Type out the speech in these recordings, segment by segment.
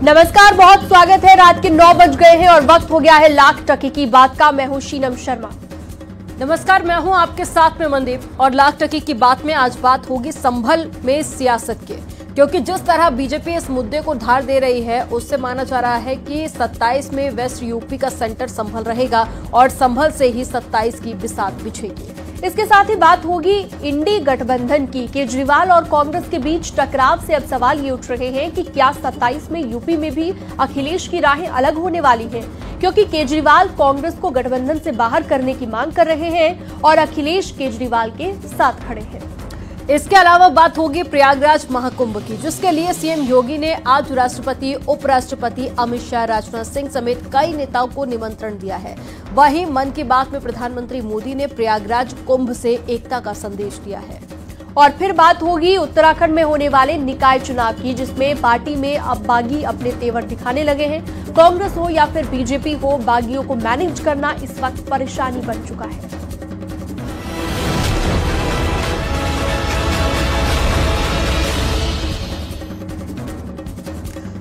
नमस्कार, बहुत स्वागत है। रात के 9 बज गए हैं और वक्त हो गया है लाख टके की बात का। मैं हूं शीनम शर्मा। नमस्कार, मैं हूं आपके साथ में मनदीप और लाख टके की बात में आज बात होगी संभल में सियासत के, क्योंकि जिस तरह बीजेपी इस मुद्दे को धार दे रही है उससे माना जा रहा है कि 27 में वेस्ट यूपी का सेंटर संभल रहेगा और संभल से ही 27 की बिसात बिछेगी। इसके साथ ही बात होगी इंडी गठबंधन की। केजरीवाल और कांग्रेस के बीच टकराव से अब सवाल ये उठ रहे हैं कि क्या 27 में यूपी में भी अखिलेश की राहें अलग होने वाली हैं, क्योंकि केजरीवाल कांग्रेस को गठबंधन से बाहर करने की मांग कर रहे हैं और अखिलेश केजरीवाल के साथ खड़े हैं। इसके अलावा बात होगी प्रयागराज महाकुंभ की, जिसके लिए सीएम योगी ने आज राष्ट्रपति, उपराष्ट्रपति अमित शाह, राजनाथ सिंह समेत कई नेताओं को निमंत्रण दिया है। वहीं मन की बात में प्रधानमंत्री मोदी ने प्रयागराज कुंभ से एकता का संदेश दिया है। और फिर बात होगी उत्तराखंड में होने वाले निकाय चुनाव की, जिसमें पार्टी में अब बागी अपने तेवर दिखाने लगे हैं। कांग्रेस हो या फिर बीजेपी हो, बागियों को मैनेज करना इस वक्त परेशानी बन चुका है।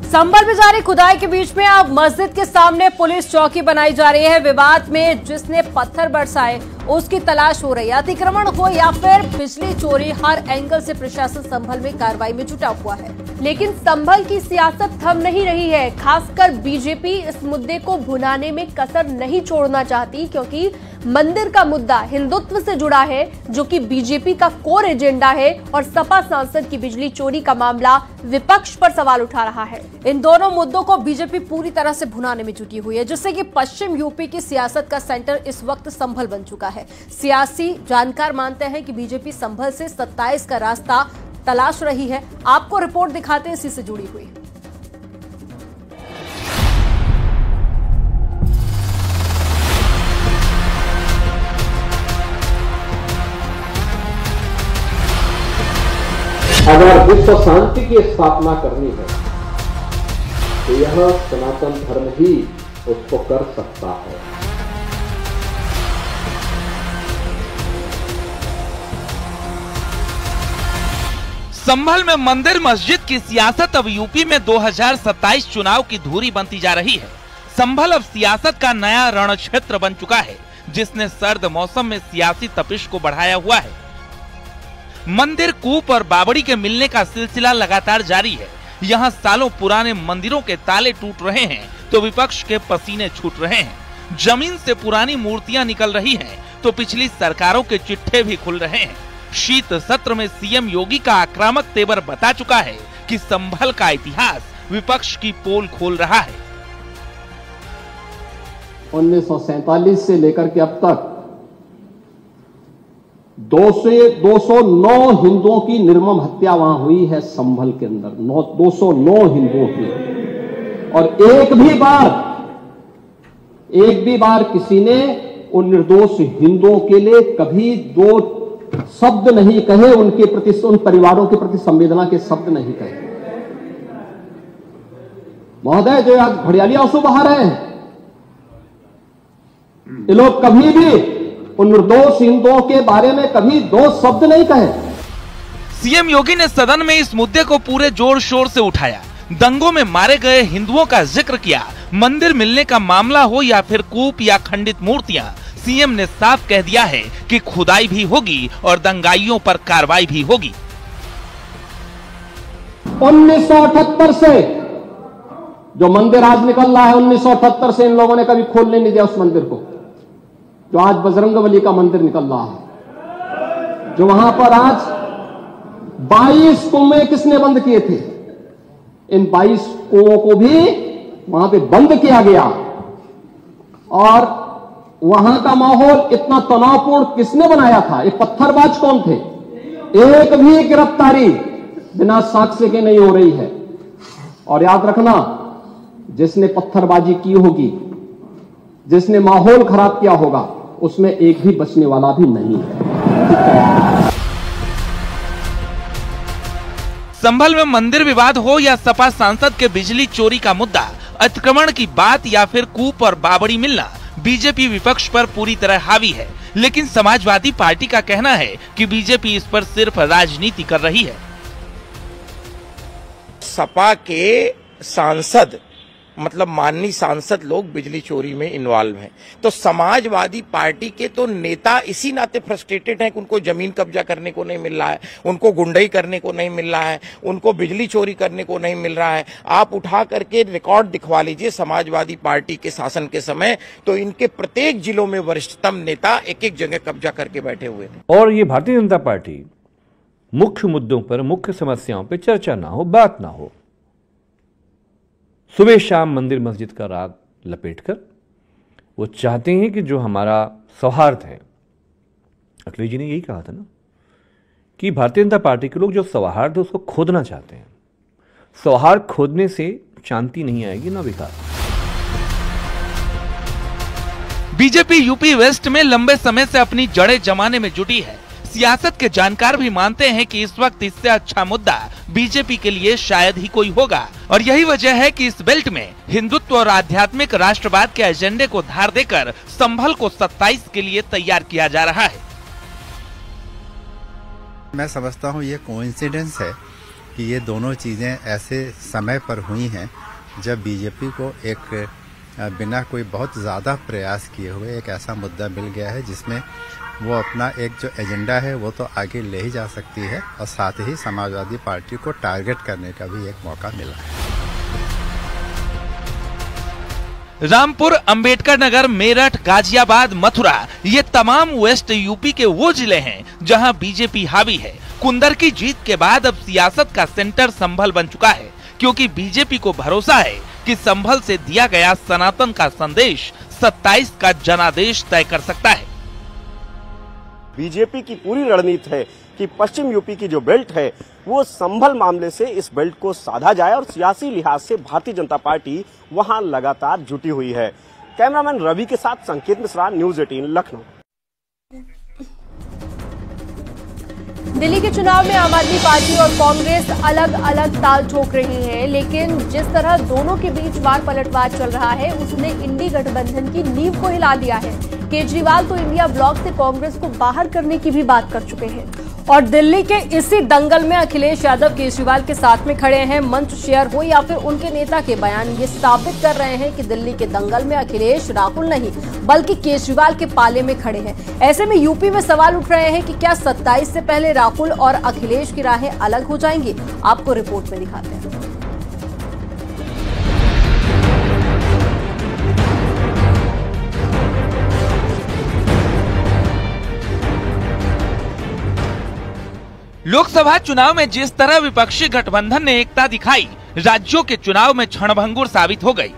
संभल में जारी खुदाई के बीच में अब मस्जिद के सामने पुलिस चौकी बनाई जा रही है। विवाद में जिसने पत्थर बरसाए उसकी तलाश हो रही है। अतिक्रमण हो या फिर बिजली चोरी, हर एंगल से प्रशासन संभल में कार्रवाई में जुटा हुआ है। लेकिन संभल की सियासत थम नहीं रही है। खासकर बीजेपी इस मुद्दे को भुनाने में कसर नहीं छोड़ना चाहती, क्योंकि मंदिर का मुद्दा हिंदुत्व से जुड़ा है, जो कि बीजेपी का कोर एजेंडा है, और सपा सांसद की बिजली चोरी का मामला विपक्ष पर सवाल उठा रहा है। इन दोनों मुद्दों को बीजेपी पूरी तरह से भुनाने में जुटी हुई है, जिससे कि पश्चिम यूपी की सियासत का सेंटर इस वक्त संभल बन चुका है। सियासी जानकार मानते हैं कि बीजेपी संभल से 27 का रास्ता तलाश रही है। आपको रिपोर्ट दिखाते हैं इसी से जुड़ी हुई। अगर विश्व शांति की स्थापना करनी है तो यह सनातन धर्म ही उसको कर सकता है। संभल में मंदिर मस्जिद की सियासत अब यूपी में 2027 चुनाव की धुरी बनती जा रही है। संभल अब सियासत का नया रण क्षेत्र बन चुका है, जिसने सर्द मौसम में सियासी तपिश को बढ़ाया हुआ है। मंदिर, कूप और बावड़ी के मिलने का सिलसिला लगातार जारी है। यहाँ सालों पुराने मंदिरों के ताले टूट रहे हैं तो विपक्ष के पसीने छूट रहे हैं। जमीन से पुरानी मूर्तियां निकल रही हैं तो पिछली सरकारों के चिट्ठे भी खुल रहे हैं। शीत सत्र में सीएम योगी का आक्रामक तेवर बता चुका है कि संभल का इतिहास विपक्ष की पोल खोल रहा है। 1947 से लेकर के अब तक 209 हिंदुओं की निर्मम हत्या वहां हुई है। संभल के अंदर 209 हिंदुओं की, और एक भी बार किसी ने उन निर्दोष हिंदुओं के लिए कभी दो शब्द नहीं कहे, उनके प्रति, उन परिवारों के प्रति संवेदना के शब्द नहीं कहे। महोदय, जो आज घड़ियाली आंसू बहा रहे हैं, ये लोग कभी भी उन निर्दोष हिंदुओं के बारे में कभी दो शब्द नहीं कहे। सीएम योगी ने सदन में इस मुद्दे को पूरे जोर शोर से उठाया। दंगों में मारे गए हिंदुओं का जिक्र किया। मंदिर मिलने का मामला हो या फिर कूप या खंडित मूर्तियां, सीएम ने साफ कह दिया है कि खुदाई भी होगी और दंगाइयों पर कार्रवाई भी होगी। 1978 से जो मंदिर आज निकल रहा है, 1978 से इन लोगों ने कभी खोलने नहीं दिया उस मंदिर को। जो आज बजरंगबली का मंदिर निकल रहा है, जो वहां पर आज 22 कुएं किसने बंद किए थे, इन 22 कुओं को भी वहां पे बंद किया गया। और वहां का माहौल इतना तनावपूर्ण किसने बनाया था? ये पत्थरबाज कौन थे? एक भी गिरफ्तारी बिना साक्ष्य के नहीं हो रही है। और याद रखना, जिसने पत्थरबाजी की होगी, जिसने माहौल खराब किया होगा, उसमें एक भी बचने वाला भी नहीं है। संभल में मंदिर विवाद हो या सपा सांसद के बिजली चोरी का मुद्दा, अतिक्रमण की बात या फिर कूप और बावड़ी मिलना, बीजेपी विपक्ष पर पूरी तरह हावी है। लेकिन समाजवादी पार्टी का कहना है कि बीजेपी इस पर सिर्फ राजनीति कर रही है। सपा के सांसद मतलब माननीय सांसद लोग बिजली चोरी में इन्वॉल्व हैं। तो समाजवादी पार्टी के तो नेता इसी नाते फ्रस्ट्रेटेड हैं कि उनको जमीन कब्जा करने को नहीं मिल रहा है, उनको गुंडई करने को नहीं मिल रहा है, उनको बिजली चोरी करने को नहीं मिल रहा है। आप उठा करके रिकॉर्ड दिखवा लीजिए समाजवादी पार्टी के शासन के समय, तो इनके प्रत्येक जिलों में वरिष्ठतम नेता एक एक जगह कब्जा करके बैठे हुए थे। और ये भारतीय जनता पार्टी मुख्य मुद्दों पर, मुख्य समस्याओं पर चर्चा ना हो, बात ना हो, सुबह शाम मंदिर मस्जिद का राग लपेटकर वो चाहते हैं कि जो हमारा सौहार्द है, अखिलेश जी ने यही कहा था ना कि भारतीय जनता पार्टी के लोग जो सौहार्द है उसको खोदना चाहते हैं। सौहार्द खोदने से शांति नहीं आएगी, ना विकास। बीजेपी यूपी वेस्ट में लंबे समय से अपनी जड़ें जमाने में जुटी है। सियासत के जानकार भी मानते हैं कि इस वक्त इससे अच्छा मुद्दा बीजेपी के लिए शायद ही कोई होगा, और यही वजह है कि इस बेल्ट में हिंदुत्व और आध्यात्मिक राष्ट्रवाद के एजेंडे को धार देकर संभल को 27 के लिए तैयार किया जा रहा है। मैं समझता हूँ ये कोइंसिडेंस है कि ये दोनों चीजें ऐसे समय पर हुई हैं जब बीजेपी को एक बिना कोई बहुत ज्यादा प्रयास किए हुए एक ऐसा मुद्दा मिल गया है जिसमें वो अपना एक जो एजेंडा है वो तो आगे ले ही जा सकती है, और साथ ही समाजवादी पार्टी को टारगेट करने का भी एक मौका मिला है। रामपुर, अंबेडकर नगर, मेरठ, गाजियाबाद, मथुरा, ये तमाम वेस्ट यूपी के वो जिले हैं जहां बीजेपी हावी है। कुंदर की जीत के बाद अब सियासत का सेंटर संभल बन चुका है, क्योंकि बीजेपी को भरोसा है कि संभल से दिया गया सनातन का संदेश 27 का जनादेश तय कर सकता है। बीजेपी की पूरी रणनीति है कि पश्चिम यूपी की जो बेल्ट है वो संभल मामले से इस बेल्ट को साधा जाए, और सियासी लिहाज से भारतीय जनता पार्टी वहां लगातार जुटी हुई है। कैमरामैन रवि के साथ संकेत मिश्रा, न्यूज़ 18 लखनऊ। दिल्ली के चुनाव में आम आदमी पार्टी और कांग्रेस अलग अलग ताल ठोक रही हैं, लेकिन जिस तरह दोनों के बीच वार पलटवार चल रहा है उसने इंडी गठबंधन की नींव को हिला दिया है। केजरीवाल तो इंडिया ब्लॉक से कांग्रेस को बाहर करने की भी बात कर चुके हैं। और दिल्ली के इसी दंगल में अखिलेश यादव केजरीवाल के साथ में खड़े हैं। मंच शेयर हो या फिर उनके नेता के बयान ये साबित कर रहे हैं कि दिल्ली के दंगल में अखिलेश राहुल नहीं बल्कि केजरीवाल के पाले में खड़े हैं। ऐसे में यूपी में सवाल उठ रहे हैं कि क्या 27 से पहले राहुल और अखिलेश की राहें अलग हो जाएंगी। आपको रिपोर्ट में दिखाते हैं। लोकसभा चुनाव में जिस तरह विपक्षी गठबंधन ने एकता दिखाई, राज्यों के चुनाव में क्षणभंगुर साबित हो गई।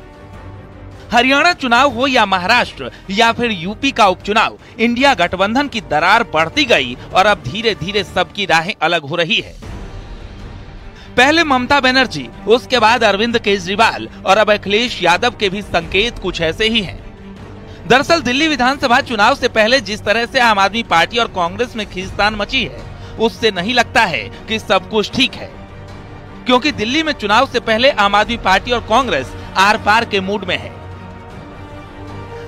हरियाणा चुनाव हो या महाराष्ट्र या फिर यूपी का उपचुनाव, इंडिया गठबंधन की दरार बढ़ती गई और अब धीरे धीरे सबकी राहें अलग हो रही है। पहले ममता बनर्जी, उसके बाद अरविंद केजरीवाल और अब अखिलेश यादव के भी संकेत कुछ ऐसे ही हैं। दरअसल दिल्ली विधानसभा चुनाव से पहले जिस तरह से आम आदमी पार्टी और कांग्रेस में खींचतान मची है, उससे नहीं लगता है कि सब कुछ ठीक है, क्योंकि दिल्ली में चुनाव से पहले आम आदमी पार्टी और कांग्रेस आर पार के मूड में है।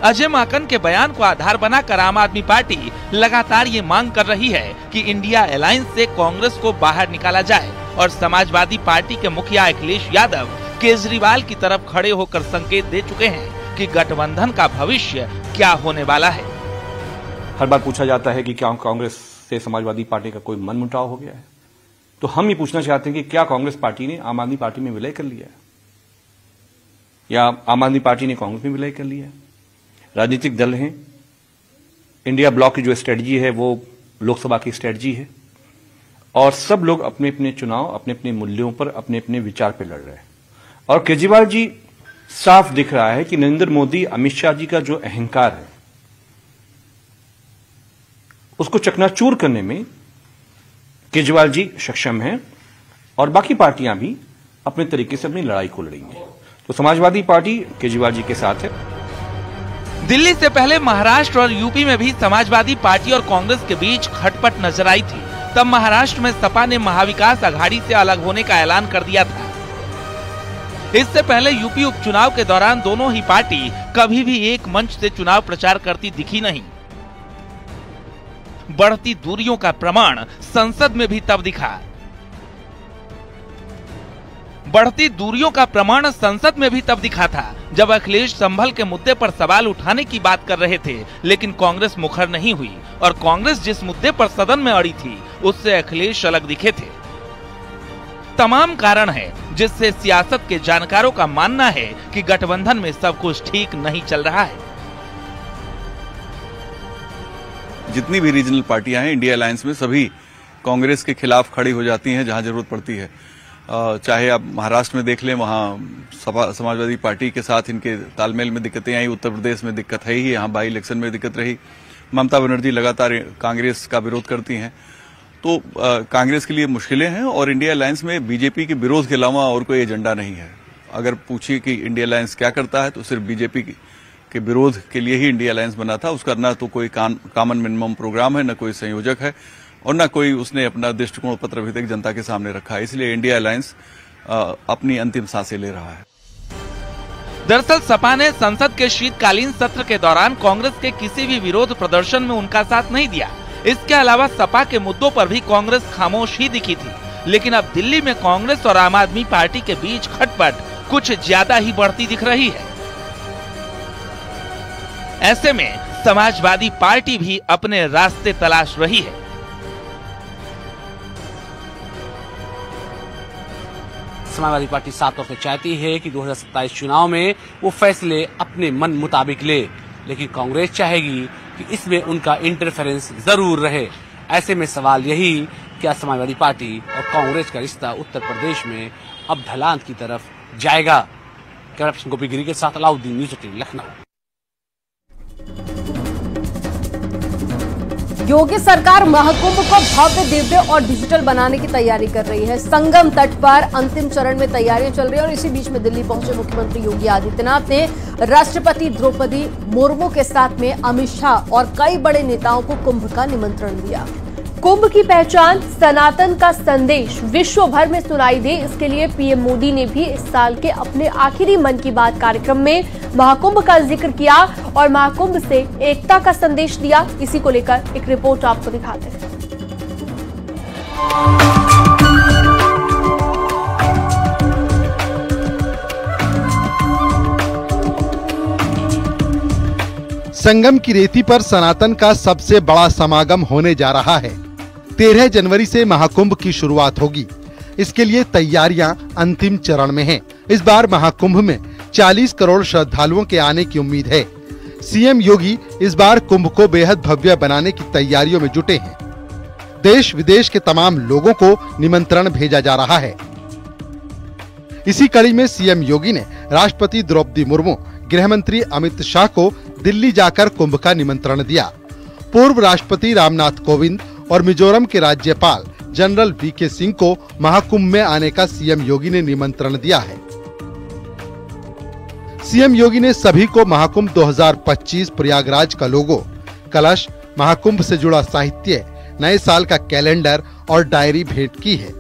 अजय माकन के बयान को आधार बनाकर आम आदमी पार्टी लगातार ये मांग कर रही है कि इंडिया अलायंस से कांग्रेस को बाहर निकाला जाए, और समाजवादी पार्टी के मुखिया अखिलेश यादव केजरीवाल की तरफ खड़े होकर संकेत दे चुके हैं कि गठबंधन का भविष्य क्या होने वाला है। हर बार पूछा जाता है कि क्या कांग्रेस से समाजवादी पार्टी का कोई मनमुटाव हो गया है, तो हम ये पूछना चाहते हैं कि क्या कांग्रेस पार्टी ने आम आदमी पार्टी में विलय कर लिया है, या आम आदमी पार्टी ने कांग्रेस में विलय कर लिया है। राजनीतिक दल हैं, इंडिया ब्लॉक की जो स्ट्रेटजी है वो लोकसभा की स्ट्रेटजी है, और सब लोग अपने अपने चुनाव, अपने अपने मूल्यों पर, अपने अपने विचार पर लड़ रहे हैं। और केजरीवाल जी साफ दिख रहा है कि नरेंद्र मोदी, अमित शाह जी का जो अहंकार है उसको चकनाचूर करने में केजरीवाल जी सक्षम हैं, और बाकी पार्टियां भी अपने तरीके से अपनी लड़ाई को लड़ेंगी। तो समाजवादी पार्टी केजरीवाल जी के साथ है। दिल्ली से पहले महाराष्ट्र और यूपी में भी समाजवादी पार्टी और कांग्रेस के बीच खटपट नजर आई थी। तब महाराष्ट्र में सपा ने महाविकास आघाड़ी से अलग होने का ऐलान कर दिया था। इससे पहले यूपी उपचुनाव के दौरान दोनों ही पार्टी कभी भी एक मंच से चुनाव प्रचार करती दिखी नहीं। बढ़ती दूरियों का प्रमाण संसद में भी तब दिखा बढ़ती दूरियों का प्रमाण संसद में भी तब दिखा था जब अखिलेश संभल के मुद्दे पर सवाल उठाने की बात कर रहे थे, लेकिन कांग्रेस मुखर नहीं हुई और कांग्रेस जिस मुद्दे पर सदन में अड़ी थी उससे अखिलेश अलग दिखे थे। तमाम कारण है जिससे सियासत के जानकारों का मानना है कि गठबंधन में सब कुछ ठीक नहीं चल रहा है। जितनी भी रीजनल पार्टियां हैं इंडिया अलायंस में, सभी कांग्रेस के खिलाफ खड़ी हो जाती हैं जहां जरूरत पड़ती है। चाहे आप महाराष्ट्र में देख लें, वहां समाजवादी पार्टी के साथ इनके तालमेल में दिक्कतें आई, उत्तर प्रदेश में दिक्कत है ही, यहाँ बाई इलेक्शन में दिक्कत रही। ममता बनर्जी लगातार कांग्रेस का विरोध करती हैं, तो कांग्रेस के लिए मुश्किलें हैं और इंडिया अलायंस में बीजेपी के विरोध के अलावा और कोई एजेंडा नहीं है। अगर पूछिए कि इंडिया अलायंस क्या करता है तो सिर्फ बीजेपी के विरोध के लिए ही इंडिया अलायंस बना था। उसका न तो कोई कॉमन मिनिमम प्रोग्राम है, न कोई संयोजक है और न कोई उसने अपना दृष्टिकोण पत्र अभी तक जनता के सामने रखा है। इसलिए इंडिया अलायंस अपनी अंतिम सांसें ले रहा है। दरअसल सपा ने संसद के शीतकालीन सत्र के दौरान कांग्रेस के किसी भी विरोध प्रदर्शन में उनका साथ नहीं दिया। इसके अलावा सपा के मुद्दों पर भी कांग्रेस खामोश ही दिखी थी, लेकिन अब दिल्ली में कांग्रेस और आम आदमी पार्टी के बीच खटपट कुछ ज्यादा ही बढ़ती दिख रही है। ऐसे में समाजवादी पार्टी भी अपने रास्ते तलाश रही है। समाजवादी पार्टी साफ तौर पर चाहती है कि 2027 चुनाव में वो फैसले अपने मन मुताबिक ले, लेकिन कांग्रेस चाहेगी कि इसमें उनका इंटरफेरेंस जरूर रहे। ऐसे में सवाल यही, क्या समाजवादी पार्टी और कांग्रेस का रिश्ता उत्तर प्रदेश में अब ढलान की तरफ जाएगा? कैमरा पर्सन गोपी गिरी के साथ अलाउद्दीन, न्यूज़ 18 लखनऊ। योगी सरकार महाकुंभ को भव्य, दिव्य और डिजिटल बनाने की तैयारी कर रही है। संगम तट पर अंतिम चरण में तैयारियां चल रही है और इसी बीच में दिल्ली पहुंचे मुख्यमंत्री योगी आदित्यनाथ ने राष्ट्रपति द्रौपदी मुर्मू के साथ में अमित शाह और कई बड़े नेताओं को कुंभ का निमंत्रण दिया। कुंभ की पहचान सनातन का संदेश विश्व भर में सुनाई दे, इसके लिए पीएम मोदी ने भी इस साल के अपने आखिरी मन की बात कार्यक्रम में महाकुंभ का जिक्र किया और महाकुंभ से एकता का संदेश दिया। इसी को लेकर एक रिपोर्ट आपको दिखाते हैं। संगम की रेती पर सनातन का सबसे बड़ा समागम होने जा रहा है। 13 जनवरी से महाकुंभ की शुरुआत होगी। इसके लिए तैयारियां अंतिम चरण में हैं। इस बार महाकुंभ में 40 करोड़ श्रद्धालुओं के आने की उम्मीद है। सीएम योगी इस बार कुंभ को बेहद भव्य बनाने की तैयारियों में जुटे हैं। देश विदेश के तमाम लोगों को निमंत्रण भेजा जा रहा है। इसी कड़ी में सीएम योगी ने राष्ट्रपति द्रौपदी मुर्मू, गृह मंत्री अमित शाह को दिल्ली जाकर कुंभ का निमंत्रण दिया। पूर्व राष्ट्रपति रामनाथ कोविंद और मिजोरम के राज्यपाल जनरल वीके सिंह को महाकुंभ में आने का सीएम योगी ने निमंत्रण दिया है। सीएम योगी ने सभी को महाकुंभ 2025 प्रयागराज का लोगो, कलश, महाकुंभ से जुड़ा साहित्य, नए साल का कैलेंडर और डायरी भेंट की है।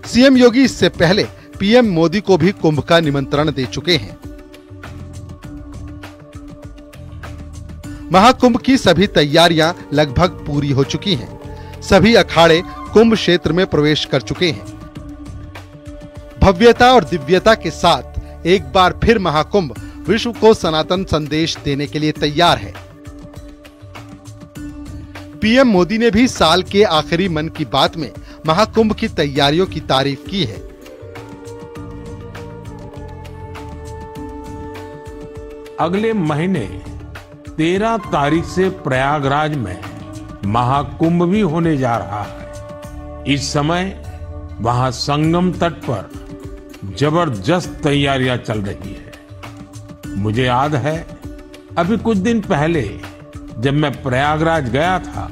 सीएम योगी इससे पहले पीएम मोदी को भी कुंभ का निमंत्रण दे चुके हैं। महाकुंभ की सभी तैयारियां लगभग पूरी हो चुकी हैं। सभी अखाड़े कुंभ क्षेत्र में प्रवेश कर चुके हैं। भव्यता और दिव्यता के साथ एक बार फिर महाकुंभ विश्व को सनातन संदेश देने के लिए तैयार है। पीएम मोदी ने भी साल के आखिरी मन की बात में महाकुंभ की तैयारियों की तारीफ की है। अगले महीने 13 तारीख से प्रयागराज में महाकुंभ भी होने जा रहा है। इस समय वहां संगम तट पर जबरदस्त तैयारियां चल रही है। मुझे याद है अभी कुछ दिन पहले जब मैं प्रयागराज गया था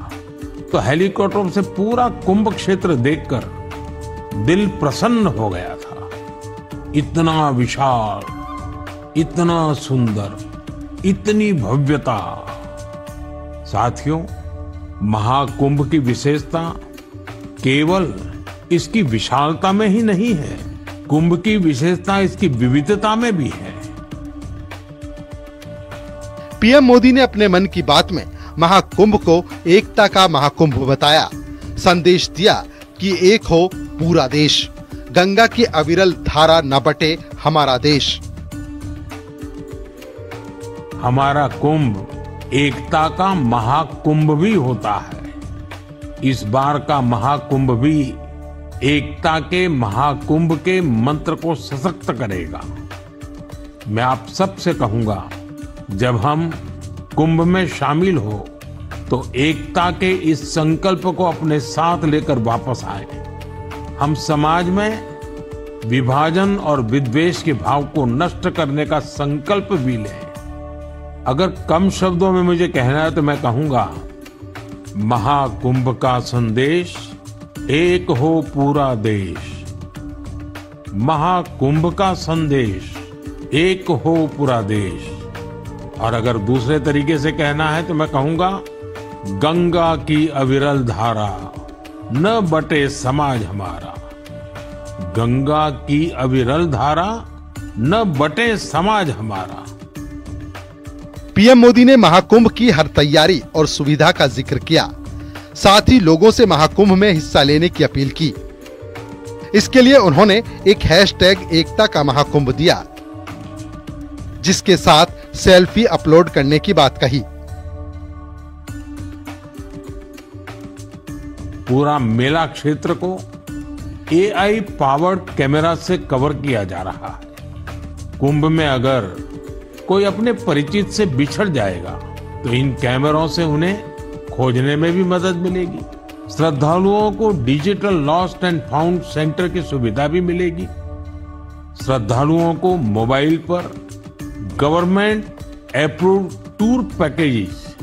तो हेलीकॉप्टर से पूरा कुंभ क्षेत्र देखकर दिल प्रसन्न हो गया था। इतना विशाल, इतना सुंदर, इतनी भव्यता। साथियों, महाकुंभ की विशेषता केवल इसकी विशालता में ही नहीं है, कुंभ की विशेषता इसकी विविधता में भी है। पीएम मोदी ने अपने मन की बात में महाकुंभ को एकता का महाकुंभ बताया। संदेश दिया कि एक हो पूरा देश। गंगा की अविरल धारा न बटे हमारा देश। हमारा कुंभ एकता का महाकुंभ भी होता है। इस बार का महाकुंभ भी एकता के महाकुंभ के मंत्र को सशक्त करेगा। मैं आप सबसे कहूंगा, जब हम कुंभ में शामिल हो तो एकता के इस संकल्प को अपने साथ लेकर वापस आए। हम समाज में विभाजन और विद्वेष के भाव को नष्ट करने का संकल्प भी लें। अगर कम शब्दों में मुझे कहना है तो मैं कहूंगा, महाकुंभ का संदेश, एक हो पूरा देश। महाकुंभ का संदेश, एक हो पूरा देश। और अगर दूसरे तरीके से कहना है तो मैं कहूंगा, गंगा की अविरल धारा न बटे समाज हमारा। गंगा की अविरल धारा न बटे समाज हमारा। पीएम मोदी ने महाकुंभ की हर तैयारी और सुविधा का जिक्र किया, साथ ही लोगों से महाकुंभ में हिस्सा लेने की अपील की। इसके लिए उन्होंने एक हैशटैग एकता का महाकुंभ दिया, जिसके साथ सेल्फी अपलोड करने की बात कही। पूरा मेला क्षेत्र को AI पावर्ड कैमरा से कवर किया जा रहा है। कुंभ में अगर कोई अपने परिचित से बिछड़ जाएगा तो इन कैमरों से उन्हें खोजने में भी मदद मिलेगी। श्रद्धालुओं को digital lost and found centre की सुविधा भी मिलेगी। श्रद्धालुओं को मोबाइल पर गवर्नमेंट अप्रूव्ड टूर पैकेजेस,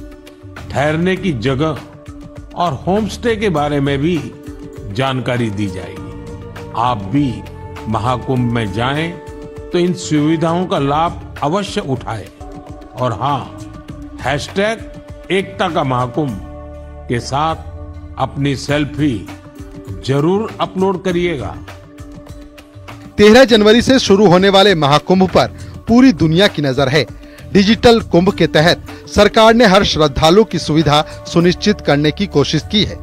ठहरने की जगह और होम स्टे के बारे में भी जानकारी दी जाएगी। आप भी महाकुंभ में जाएं तो इन सुविधाओं का लाभ अवश्य उठाएं। और हाँ, हैशटैग एकता का महाकुंभ के साथ अपनी सेल्फी जरूर अपलोड करिएगा। 13 जनवरी से शुरू होने वाले महाकुंभ पर पूरी दुनिया की नजर है। डिजिटल कुंभ के तहत सरकार ने हर श्रद्धालु की सुविधा सुनिश्चित करने की कोशिश की है।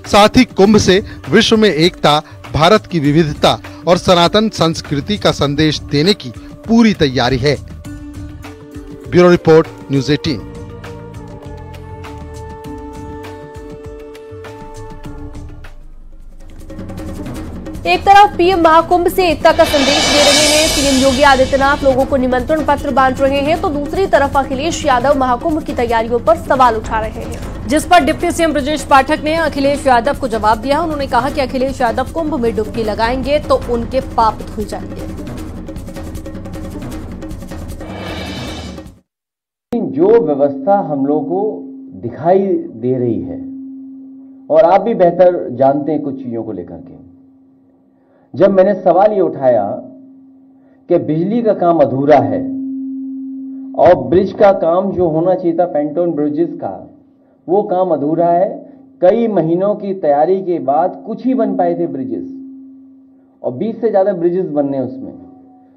साथ ही कुंभ से विश्व में एकता, भारत की विविधता और सनातन संस्कृति का संदेश देने की पूरी तैयारी है। Bureau report, news 18। एक तरफ पीएम महाकुंभ से एकता का संदेश दे रहे हैं, सीएम योगी आदित्यनाथ लोगों को निमंत्रण पत्र बांट रहे हैं, तो दूसरी तरफ अखिलेश यादव महाकुंभ की तैयारियों पर सवाल उठा रहे हैं, जिस पर डिप्टी सीएम ब्रजेश पाठक ने अखिलेश यादव को जवाब दिया। उन्होंने कहा कि अखिलेश यादव कुंभ में डुबकी लगाएंगे तो उनके पाप धुल जाएंगे। जो व्यवस्था हम लोगों को दिखाई दे रही है, और आप भी बेहतर जानते हैं कुछ चीजों को लेकर के, जब मैंने सवाल ये उठाया कि बिजली का काम अधूरा है और ब्रिज का काम जो होना चाहिए था, पेंटोन ब्रिजेस का, वो काम अधूरा है। कई महीनों की तैयारी के बाद कुछ ही बन पाए थे ब्रिजेस, और 20 से ज्यादा ब्रिजेस बनने उसमें।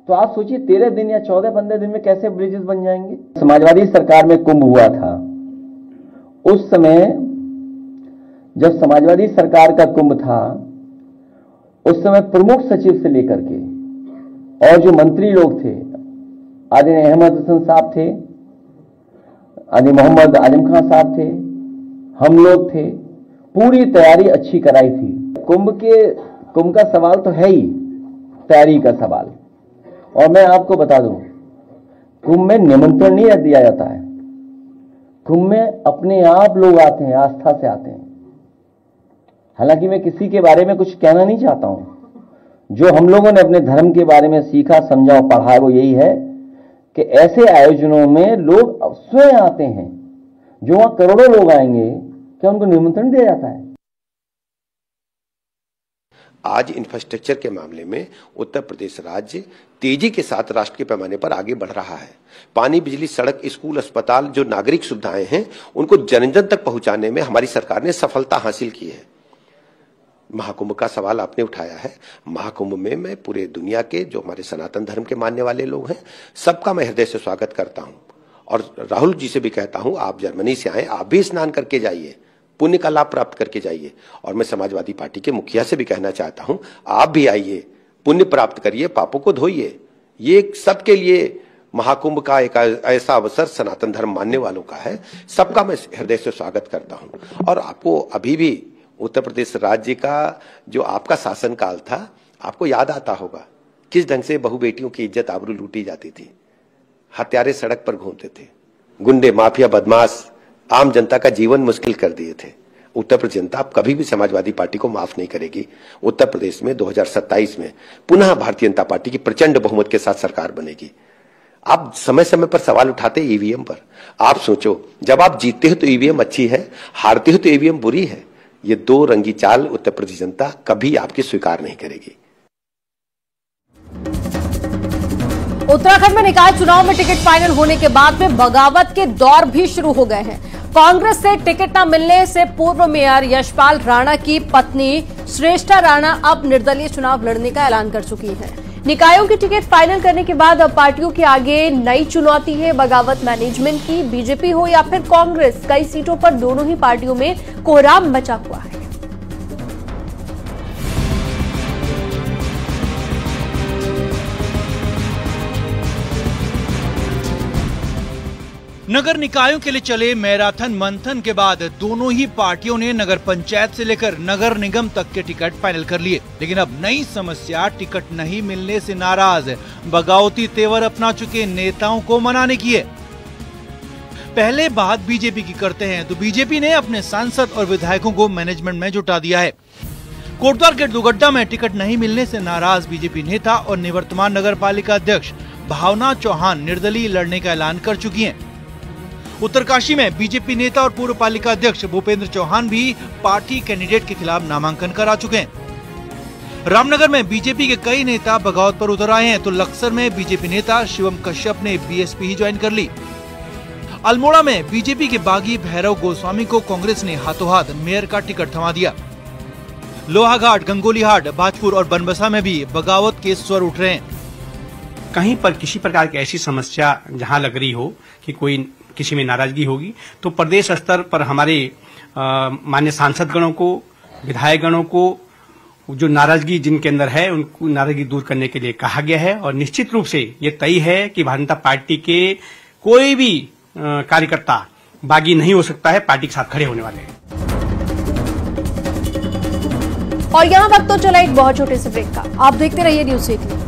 तो आप सोचिए 13 दिन या 14-15 दिन में कैसे ब्रिजेस बन जाएंगे। समाजवादी सरकार में कुंभ हुआ था, उस समय जब समाजवादी सरकार का कुंभ था, उस समय प्रमुख सचिव से लेकर के और जो मंत्री लोग थे, आदिल अहमद हसन साहब थे, आदि मोहम्मद आजम खान साहब थे, हम लोग थे, पूरी तैयारी अच्छी कराई थी। कुंभ का सवाल तो है ही तैयारी का सवाल। और मैं आपको बता दूं, कुंभ में निमंत्रण नहीं दिया जाता है। कुंभ में अपने आप लोग आते हैं, आस्था से आते हैं। हालांकि मैं किसी के बारे में कुछ कहना नहीं चाहता हूं। जो हम लोगों ने अपने धर्म के बारे में सीखा, समझा और पढ़ा, वो यही है कि ऐसे आयोजनों में लोग स्वयं आते हैं। जो वहां करोड़ों लोग आएंगे, क्या उनको निमंत्रण दिया जाता है? आज इंफ्रास्ट्रक्चर के मामले में उत्तर प्रदेश राज्य तेजी के साथ राष्ट्र के पैमाने पर आगे बढ़ रहा है। पानी, बिजली, सड़क, स्कूल, अस्पताल, जो नागरिक सुविधाएं हैं, उनको जन जन तक पहुंचाने में हमारी सरकार ने सफलता हासिल की है। महाकुंभ का सवाल आपने उठाया है। महाकुंभ में मैं पूरे दुनिया के जो हमारे सनातन धर्म के मानने वाले लोग हैं, सबका मैं हृदय से स्वागत करता हूं। और राहुल जी से भी कहता हूं, आप जर्मनी से आए, आप भी स्नान करके जाइए, पुण्य का लाभ प्राप्त करके जाइए। और मैं समाजवादी पार्टी के मुखिया से भी कहना चाहता हूं, आप भी आइए, पुण्य प्राप्त करिए, पापों को धोइए। ये सबके लिए महाकुंभ का एक ऐसा अवसर सनातन धर्म मानने वालों का है। सबका मैं हृदय से स्वागत करता हूं। और आपको अभी भी उत्तर प्रदेश राज्य का जो आपका शासनकाल था, आपको याद आता होगा किस ढंग से बहु बेटियों की इज्जत आबरू लूटी जाती थी, हत्यारे सड़क पर घूमते थे, गुंडे माफिया बदमाश आम जनता का जीवन मुश्किल कर दिए थे। उत्तर प्रदेश जनता अब कभी भी समाजवादी पार्टी को माफ नहीं करेगी। उत्तर प्रदेश में 2027 में पुनः भारतीय जनता पार्टी की प्रचंड बहुमत के साथ सरकार बनेगी। आप समय समय पर सवाल उठाते ईवीएम पर। आप सोचो, जब आप जीतते हो तो ईवीएम अच्छी है, हारते हो तो ईवीएम बुरी है। ये दो रंगी चाल उत्तर प्रदेश जनता कभी आपकी स्वीकार नहीं करेगी। उत्तराखंड में निकाय चुनाव में टिकट फाइनल होने के बाद में बगावत के दौर भी शुरू हो गए हैं। कांग्रेस से टिकट न मिलने से पूर्व मेयर यशपाल राणा की पत्नी श्रेष्ठा राणा अब निर्दलीय चुनाव लड़ने का ऐलान कर चुकी हैं। निकायों की टिकट फाइनल करने के बाद अब पार्टियों के आगे नई चुनौती है बगावत मैनेजमेंट की। बीजेपी हो या फिर कांग्रेस, कई सीटों पर दोनों ही पार्टियों में कोहराम मचा हुआ है। नगर निकायों के लिए चले मैराथन मंथन के बाद दोनों ही पार्टियों ने नगर पंचायत से लेकर नगर निगम तक के टिकट फाइनल कर लिए। लेकिन अब नई समस्या टिकट नहीं मिलने से नाराज बगावती तेवर अपना चुके नेताओं को मनाने की है। पहले बात बीजेपी की करते हैं तो बीजेपी ने अपने सांसद और विधायकों को मैनेजमेंट में जुटा दिया है। कोटद्वार के दुगड्डा में टिकट नहीं मिलने से नाराज बीजेपी नेता और निवर्तमान नगर पालिका अध्यक्ष भावना चौहान निर्दलीय लड़ने का ऐलान कर चुकी हैं। उत्तरकाशी में बीजेपी नेता और पूर्व पालिका अध्यक्ष भूपेंद्र चौहान भी पार्टी कैंडिडेट के खिलाफ नामांकन करा चुके हैं। रामनगर में बीजेपी के कई नेता बगावत पर उतर आए हैं तो लक्सर में बीजेपी नेता शिवम कश्यप ने बीएसपी ही ज्वाइन कर ली। अल्मोड़ा में बीजेपी के बागी भैरव गोस्वामी को कांग्रेस ने हाथों हाथ मेयर का टिकट थमा दिया। लोहाघाट, गंगोलीहाट, भाजपुर और बनबसा में भी बगावत के स्वर उठ रहे हैं। कहीं पर किसी प्रकार की ऐसी समस्या जहां लग रही हो कि कोई किसी में नाराजगी होगी तो प्रदेश स्तर पर हमारे माननीय सांसद गणों को, विधायक गणों को जो नाराजगी जिनके अंदर है उनको नाराजगी दूर करने के लिए कहा गया है। और निश्चित रूप से ये तय है कि भारतीय जनता पार्टी के कोई भी कार्यकर्ता बागी नहीं हो सकता है, पार्टी के साथ खड़े होने वाले हैं। और यहाँ वक्त तो चला एक बहुत छोटे से ब्रेक का। आप देखते रहिए न्यूज़ 18।